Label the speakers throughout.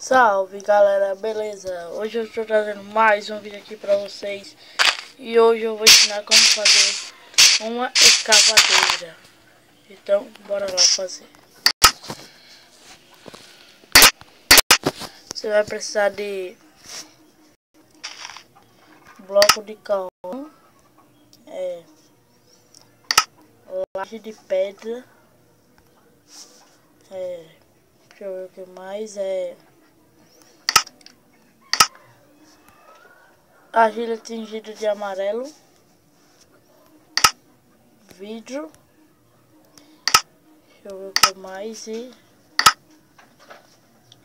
Speaker 1: Salve galera, beleza? Hoje eu estou trazendo mais um vídeo aqui pra vocês. E hoje eu vou ensinar como fazer uma escavadeira. Então bora lá fazer. Você vai precisar de bloco de carvão, laje de pedra, deixa eu ver o que mais, argila tingida de amarelo, vidro, deixa eu ver o que mais, e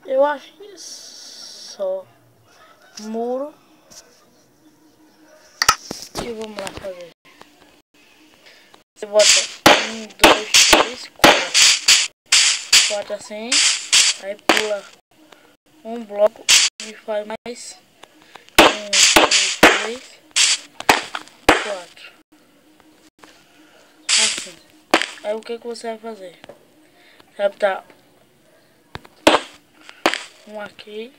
Speaker 1: eu acho que só muro. E vamos lá fazer. Você bota 1, 2, 3, 4 assim, aí pula um bloco e faz mais 1, 2, 3, 4 assim. Aí o que você vai fazer? Você vai botar um aqui,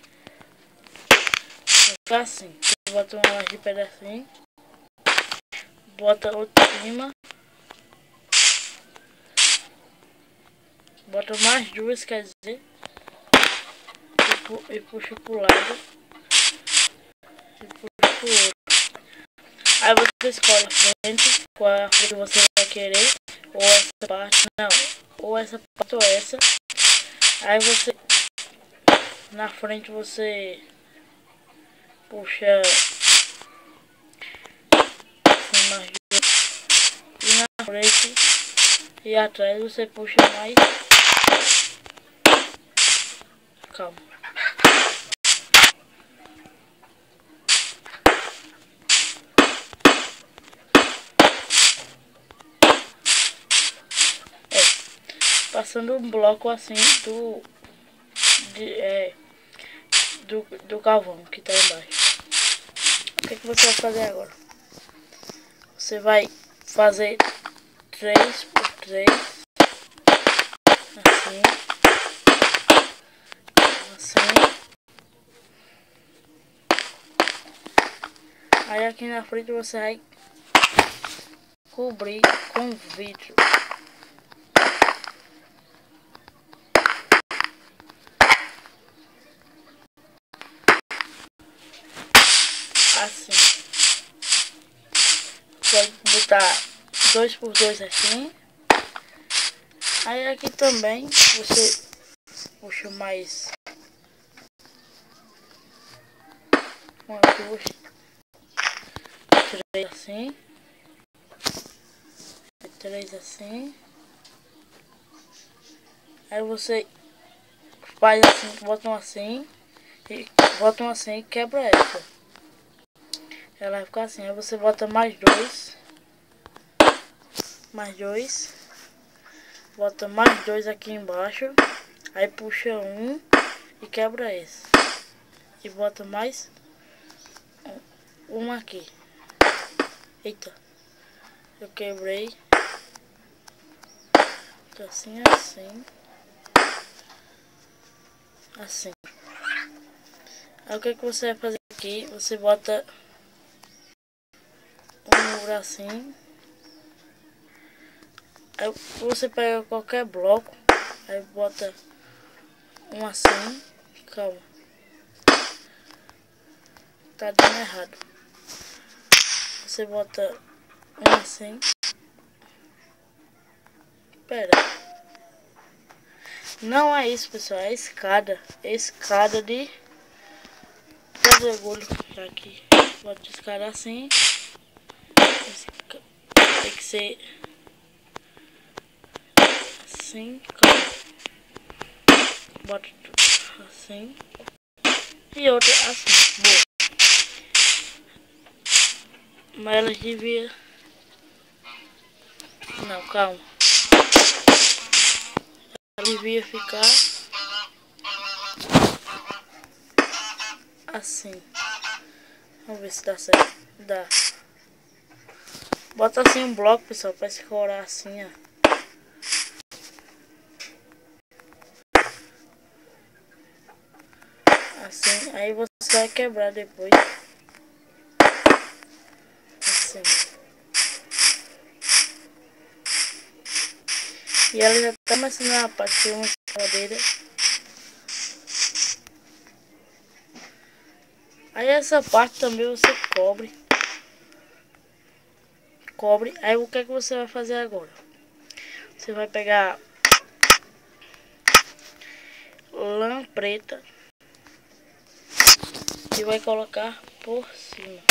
Speaker 1: vai ficar assim. Você bota uma laje de pedra assim, bota outro em cima, bota mais duas, quer dizer, e puxa pro lado e puxa pro outro. Aí você escolhe a frente, qual é a frente que você vai querer, ou essa parte, não, ou essa parte ou essa. Aí você, na frente você puxa assim mais duas, e na frente e atrás você puxa mais. Calma. Passando um bloco assim do carvão que tá embaixo. O que você vai fazer agora? Você vai fazer 3 por 3 assim, assim. Aí aqui na frente você vai cobrir com vidro. Assim. Pode botar 2 por 2 assim. Aí aqui também você puxa mais uma, duas, 3 assim, 3 assim. Aí você faz assim, bota um assim e quebra essa. Ela vai ficar assim. Aí você bota mais dois, bota mais dois aqui embaixo, aí puxa um e quebra esse, e bota mais um aqui. Eita, eu quebrei. Assim, assim. Aí o que você vai fazer aqui? Você bota um muro assim. Aí você pega qualquer bloco, aí bota um assim. Calma, tá dando errado. Você bota um assim. Pera, não é isso, pessoal, é escada. É escada de pedregulho. Aqui bota escada assim. Tem que ser assim, calma. Bota assim e outra assim. Boa. Mas ela devia... Não, calma. Ela devia ficar assim. Vamos ver se dá certo. Dá. Bota assim um bloco, pessoal, pra escorar assim, ó. assim, aí você vai quebrar depois. Assim. E ela já tá começando a partir uma escavadeira. Aí essa parte também você cobre. Aí o que é que você vai fazer agora? Você vai pegar lã preta e vai colocar por cima.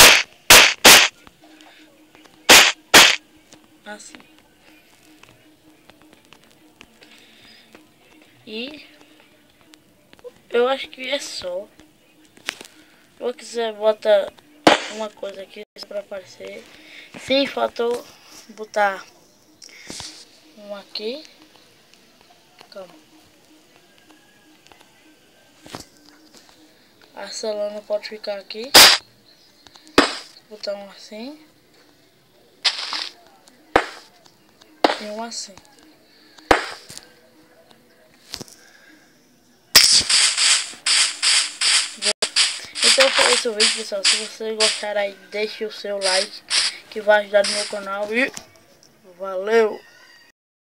Speaker 1: Assim. E eu acho que é só. Se você quiser, bota uma coisa aqui para aparecer. Sim, faltou botar um aqui. Calma. Essa lã pode ficar aqui. Botar um assim. E um assim. Então foi esse o vídeo, pessoal. Se vocês gostaram aí, deixe o seu like, que vai ajudar no meu canal. E valeu!